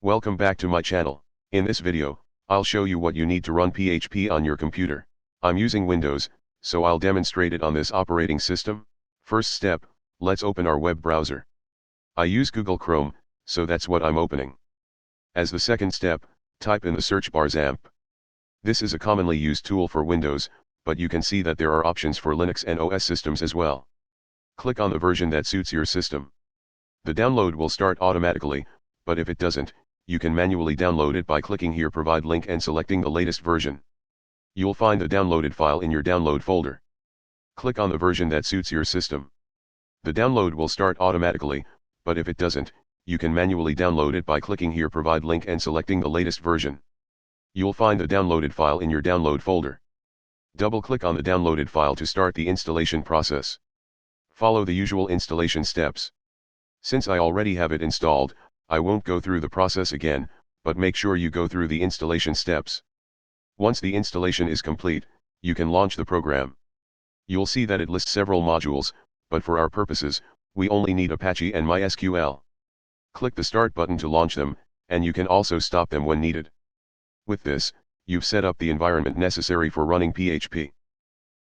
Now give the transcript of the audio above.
Welcome back to my channel. In this video, I'll show you what you need to run PHP on your computer. I'm using Windows, so I'll demonstrate it on this operating system. First step, let's open our web browser. I use Google Chrome, so that's what I'm opening. As the second step, type in the search bar XAMPP. This is a commonly used tool for Windows, but you can see that there are options for Linux and OS systems as well. Click on the version that suits your system. The download will start automatically, but if it doesn't, you can manually download it by clicking here Provide Link and selecting the latest version. You'll find the downloaded file in your download folder. Click on the version that suits your system. The download will start automatically, but if it doesn't, you can manually download it by clicking here Provide Link and selecting the latest version. You'll find the downloaded file in your download folder. Double-click on the downloaded file to start the installation process. Follow the usual installation steps. Since I already have it installed, I won't go through the process again, but make sure you go through the installation steps. Once the installation is complete, you can launch the program. You'll see that it lists several modules, but for our purposes, we only need Apache and MySQL. Click the Start button to launch them, and you can also stop them when needed. With this, you've set up the environment necessary for running PHP.